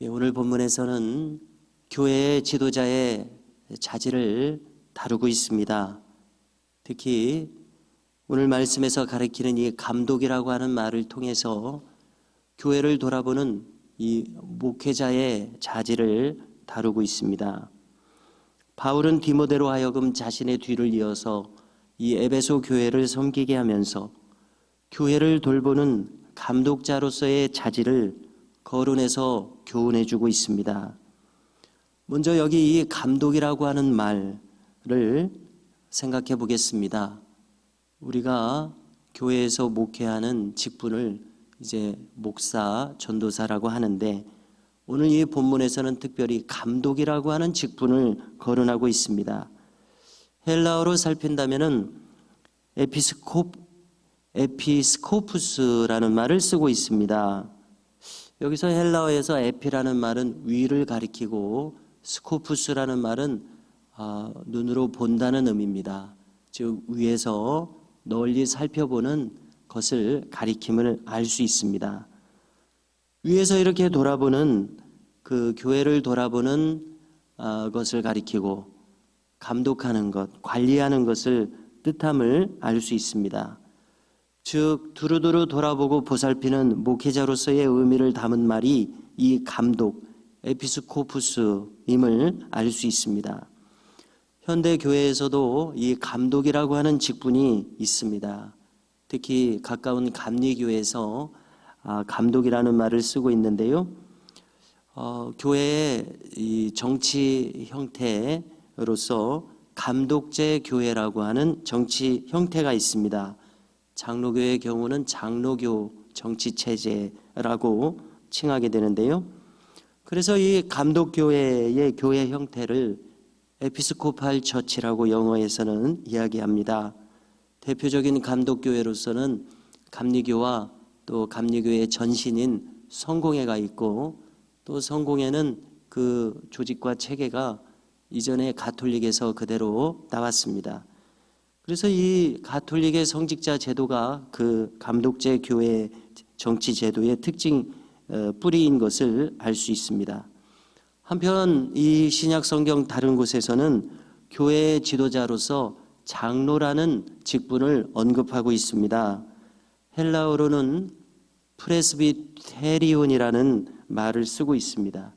오늘 본문에서는 교회의 지도자의 자질을 다루고 있습니다. 특히 오늘 말씀에서 가리키는 이 감독이라고 하는 말을 통해서 교회를 돌아보는 이 목회자의 자질을 다루고 있습니다. 바울은 디모데로 하여금 자신의 뒤를 이어서 이 에베소 교회를 섬기게 하면서 교회를 돌보는 감독자로서의 자질을 거론해서 교훈해주고 있습니다. 먼저 여기 이 감독이라고 하는 말을 생각해 보겠습니다. 우리가 교회에서 목회하는 직분을 이제 목사, 전도사라고 하는데 오늘 이 본문에서는 특별히 감독이라고 하는 직분을 거론하고 있습니다. 헬라어로 살핀다면은 에피스코푸스라는 말을 쓰고 있습니다. 여기서 헬라어에서 에피라는 말은 위를 가리키고 스코푸스라는 말은 눈으로 본다는 의미입니다. 즉 위에서 널리 살펴보는 것을 가리킴을 알 수 있습니다. 위에서 이렇게 돌아보는 그 교회를 돌아보는 것을 가리키고 감독하는 것, 관리하는 것을 뜻함을 알 수 있습니다. 즉 두루두루 돌아보고 보살피는 목회자로서의 의미를 담은 말이 이 감독, 에피스코푸스임을 알 수 있습니다. 현대 교회에서도 이 감독이라고 하는 직분이 있습니다. 특히 가까운 감리교회에서 감독이라는 말을 쓰고 있는데요. 교회의 이 정치 형태로서 감독제 교회라고 하는 정치 형태가 있습니다. 장로교의 경우는 장로교 정치체제라고 칭하게 되는데요. 그래서 이 감독교회의 교회 형태를 에피스코팔 처치라고 영어에서는 이야기합니다. 대표적인 감독교회로서는 감리교와 또 감리교의 전신인 성공회가 있고 또 성공회는 그 조직과 체계가 이전에 가톨릭에서 그대로 나왔습니다. 그래서 이 가톨릭의 성직자 제도가 그 감독제 교회 정치 제도의 특징 뿌리인 것을 알 수 있습니다. 한편 이 신약 성경 다른 곳에서는 교회의 지도자로서 장로라는 직분을 언급하고 있습니다. 헬라어로는 프레스비테리온이라는 말을 쓰고 있습니다.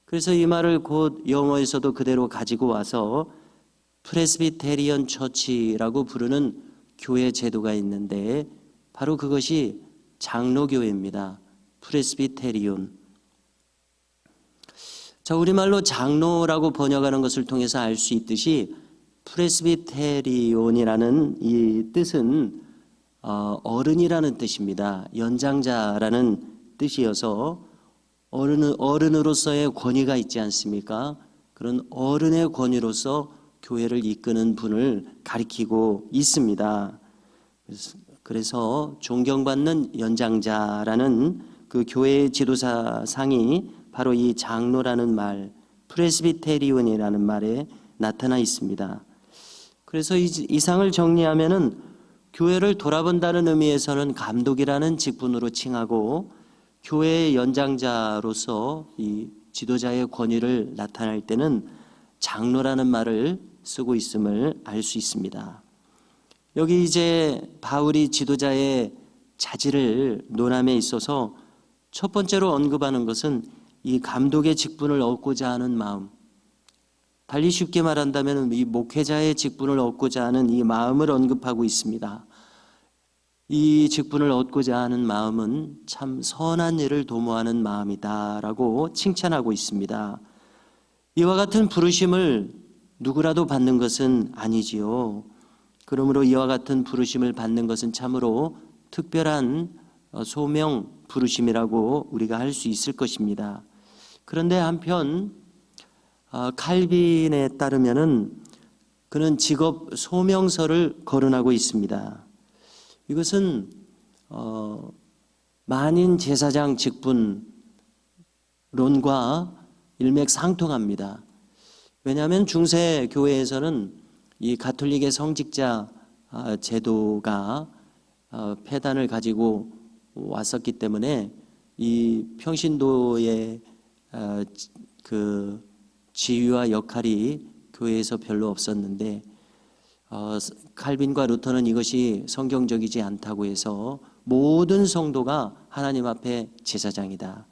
그래서 이 말을 곧 영어에서도 그대로 가지고 와서 프레스비테리언 처치라고 부르는 교회 제도가 있는데 바로 그것이 장로교회입니다. 프레스비테리온. 자, 우리말로 장로라고 번역하는 것을 통해서 알 수 있듯이 프레스비테리온이라는 이 뜻은 어른이라는 뜻입니다. 연장자라는 뜻이어서 어른으로서의 권위가 있지 않습니까? 그런 어른의 권위로서 교회를 이끄는 분을 가리키고 있습니다. 그래서 존경받는 연장자라는 그 교회의 지도사상이 바로 이 장로라는 말, 프레스비테리온이라는 말에 나타나 있습니다. 그래서 이 상을 정리하면은 교회를 돌아본다는 의미에서는 감독이라는 직분으로 칭하고 교회의 연장자로서 이 지도자의 권위를 나타낼 때는 장로라는 말을 쓰고 있음을 알 수 있습니다. 여기 이제 바울이 지도자의 자질을 논함에 있어서 첫 번째로 언급하는 것은 이 감독의 직분을 얻고자 하는 마음, 달리 쉽게 말한다면 이 목회자의 직분을 얻고자 하는 이 마음을 언급하고 있습니다. 이 직분을 얻고자 하는 마음은 참 선한 일을 도모하는 마음이다라고 칭찬하고 있습니다. 이와 같은 부르심을 누구라도 받는 것은 아니지요. 그러므로 이와 같은 부르심을 받는 것은 참으로 특별한 소명 부르심이라고 우리가 할 수 있을 것입니다. 그런데 한편 칼빈에 따르면은 그는 직업 소명서를 거론하고 있습니다. 이것은 만인 제사장 직분론과 일맥상통합니다. 왜냐하면 중세 교회에서는 이 가톨릭의 성직자 제도가 폐단을 가지고 왔었기 때문에 이 평신도의 그 지위와 역할이 교회에서 별로 없었는데 칼빈과 루터는 이것이 성경적이지 않다고 해서 모든 성도가 하나님 앞에 제사장이다.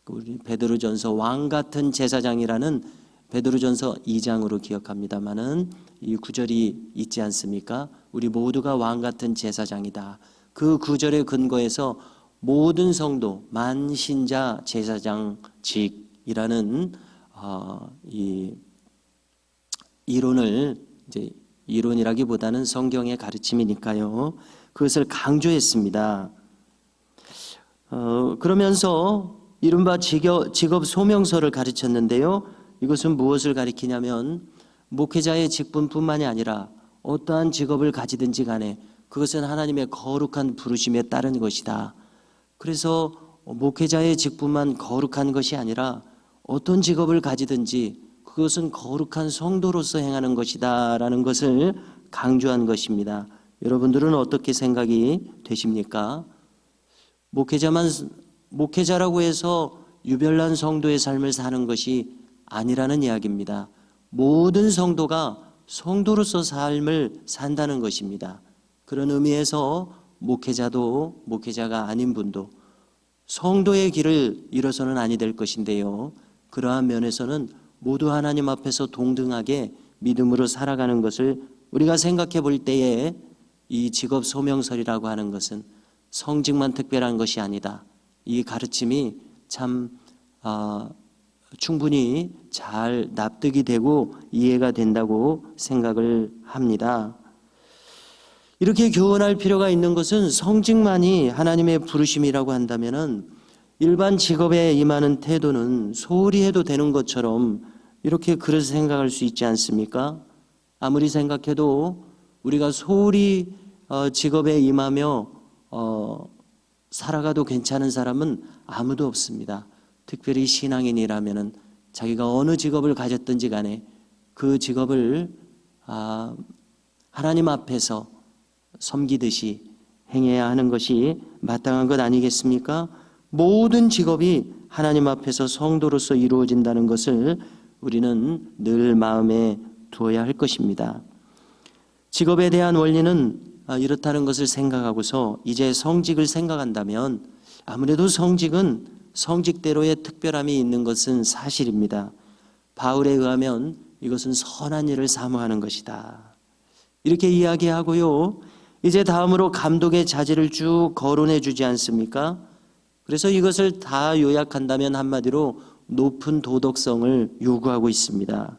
우리 베드로전서 왕 같은 제사장이라는 베드로전서 2장으로 기억합니다마는 이 구절이 있지 않습니까? 우리 모두가 왕 같은 제사장이다. 그 구절에 근거해서 모든 성도 만신자 제사장직이라는 이 이론을 이제 이론이라기보다는 성경의 가르침이니까요. 그것을 강조했습니다. 그러면서 이른바 직업 소명서를 가르쳤는데요. 이것은 무엇을 가리키냐면 목회자의 직분뿐만이 아니라 어떠한 직업을 가지든지 간에 그것은 하나님의 거룩한 부르심에 따른 것이다. 그래서 목회자의 직분만 거룩한 것이 아니라 어떤 직업을 가지든지 그것은 거룩한 성도로서 행하는 것이다 라는 것을 강조한 것입니다. 여러분들은 어떻게 생각이 되십니까? 목회자라고 해서 유별난 성도의 삶을 사는 것이 아니라는 이야기입니다. 모든 성도가 성도로서 삶을 산다는 것입니다. 그런 의미에서 목회자도 목회자가 아닌 분도 성도의 길을 잃어서는 아니 될 것인데요. 그러한 면에서는 모두 하나님 앞에서 동등하게 믿음으로 살아가는 것을 우리가 생각해 볼 때에 이 직업 소명설이라고 하는 것은 성직만 특별한 것이 아니다. 이 가르침이 참 충분히 잘 납득이 되고 이해가 된다고 생각을 합니다. 이렇게 교훈할 필요가 있는 것은 성직만이 하나님의 부르심이라고 한다면은 일반 직업에 임하는 태도는 소홀히 해도 되는 것처럼 이렇게 그릇 생각할 수 있지 않습니까? 아무리 생각해도 우리가 소홀히 직업에 임하며 살아가도 괜찮은 사람은 아무도 없습니다. 특별히 신앙인이라면은 자기가 어느 직업을 가졌든지 간에 그 직업을 하나님 앞에서 섬기듯이 행해야 하는 것이 마땅한 것 아니겠습니까? 모든 직업이 하나님 앞에서 성도로서 이루어진다는 것을 우리는 늘 마음에 두어야 할 것입니다. 직업에 대한 원리는 이렇다는 것을 생각하고서 이제 성직을 생각한다면 아무래도 성직은 성직대로의 특별함이 있는 것은 사실입니다. 바울에 의하면 이것은 선한 일을 사모하는 것이다. 이렇게 이야기하고요. 이제 다음으로 감독의 자질을 쭉 거론해 주지 않습니까? 그래서 이것을 다 요약한다면 한마디로 높은 도덕성을 요구하고 있습니다.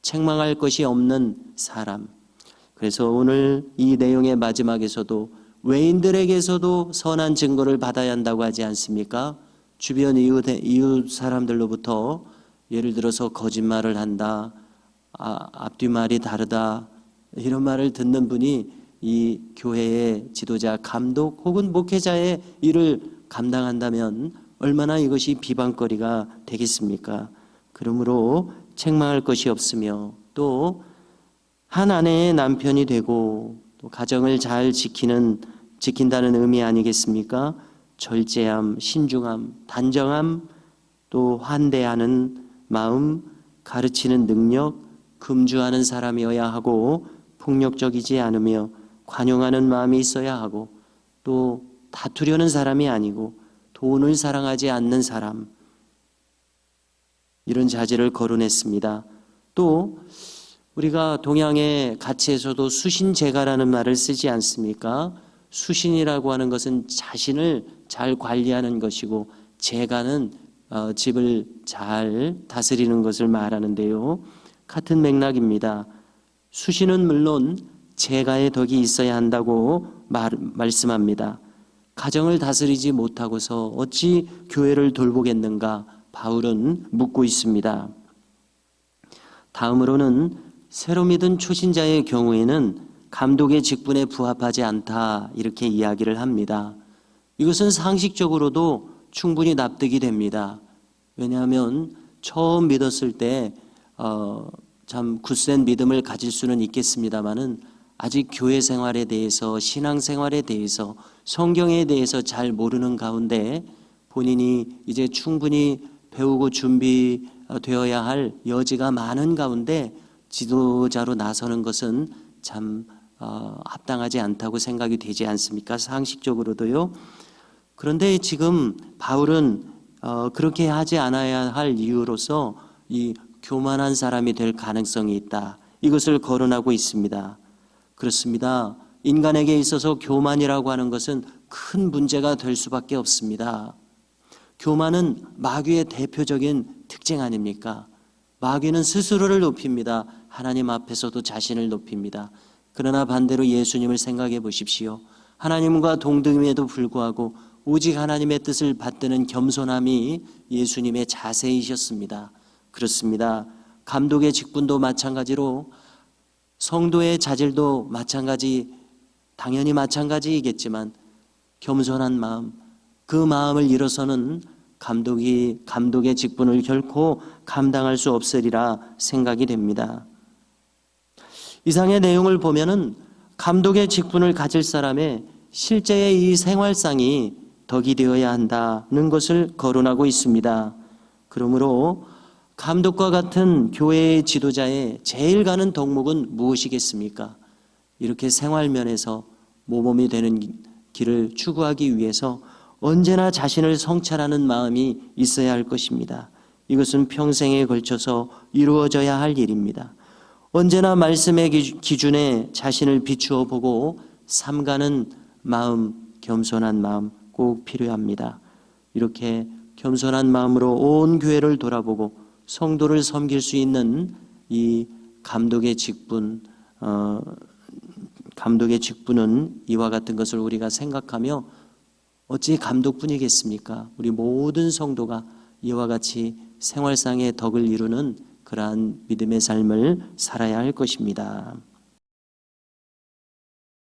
책망할 것이 없는 사람. 그래서 오늘 이 내용의 마지막에서도 외인들에게서도 선한 증거를 받아야 한다고 하지 않습니까? 주변 이웃 사람들로부터 예를 들어서 거짓말을 한다, 앞뒤말이 다르다 이런 말을 듣는 분이 이 교회의 지도자, 감독 혹은 목회자의 일을 감당한다면 얼마나 이것이 비방거리가 되겠습니까? 그러므로 책망할 것이 없으며 또 한 아내의 남편이 되고 또 가정을 잘 지킨다는 의미 아니겠습니까? 절제함, 신중함, 단정함, 또 환대하는 마음, 가르치는 능력, 금주하는 사람이어야 하고 폭력적이지 않으며 관용하는 마음이 있어야 하고 또 다투려는 사람이 아니고 돈을 사랑하지 않는 사람, 이런 자질을 거론했습니다. 또 우리가 동양의 가치에서도 수신제가라는 말을 쓰지 않습니까? 수신이라고 하는 것은 자신을 잘 관리하는 것이고 제가는 집을 잘 다스리는 것을 말하는데요. 같은 맥락입니다. 수신은 물론 제가의 덕이 있어야 한다고 말씀합니다. 가정을 다스리지 못하고서 어찌 교회를 돌보겠는가 바울은 묻고 있습니다. 다음으로는 새로 믿은 초신자의 경우에는 감독의 직분에 부합하지 않다 이렇게 이야기를 합니다. 이것은 상식적으로도 충분히 납득이 됩니다. 왜냐하면 처음 믿었을 때 참 굳센 믿음을 가질 수는 있겠습니다마는 아직 교회 생활에 대해서 신앙 생활에 대해서 성경에 대해서 잘 모르는 가운데 본인이 이제 충분히 배우고 준비되어야 할 여지가 많은 가운데 지도자로 나서는 것은 참 합당하지 않다고 생각이 되지 않습니까? 상식적으로도요. 그런데 지금 바울은 그렇게 하지 않아야 할 이유로서 이 교만한 사람이 될 가능성이 있다, 이것을 거론하고 있습니다. 그렇습니다. 인간에게 있어서 교만이라고 하는 것은 큰 문제가 될 수밖에 없습니다. 교만은 마귀의 대표적인 특징 아닙니까? 마귀는 스스로를 높입니다. 하나님 앞에서도 자신을 높입니다. 그러나 반대로 예수님을 생각해 보십시오. 하나님과 동등임에도 불구하고 오직 하나님의 뜻을 받드는 겸손함이 예수님의 자세이셨습니다. 그렇습니다. 감독의 직분도 마찬가지로 성도의 자질도 당연히 마찬가지이겠지만 겸손한 마음, 그 마음을 잃어서는 감독의 직분을 결코 감당할 수 없으리라 생각이 됩니다. 이상의 내용을 보면은 감독의 직분을 가질 사람의 실제의 이 생활상이 덕이 되어야 한다는 것을 거론하고 있습니다. 그러므로 감독과 같은 교회의 지도자의 제일 가는 덕목은 무엇이겠습니까? 이렇게 생활면에서 모범이 되는 길을 추구하기 위해서 언제나 자신을 성찰하는 마음이 있어야 할 것입니다. 이것은 평생에 걸쳐서 이루어져야 할 일입니다. 언제나 말씀의 기준에 자신을 비추어 보고 삼가는 마음, 겸손한 마음 꼭 필요합니다. 이렇게 겸손한 마음으로 온 교회를 돌아보고 성도를 섬길 수 있는 이 감독의 직분은 이와 같은 것을 우리가 생각하며 어찌 감독뿐이겠습니까? 우리 모든 성도가 이와 같이 생활상의 덕을 이루는 그러한 믿음의 삶을 살아야 할 것입니다.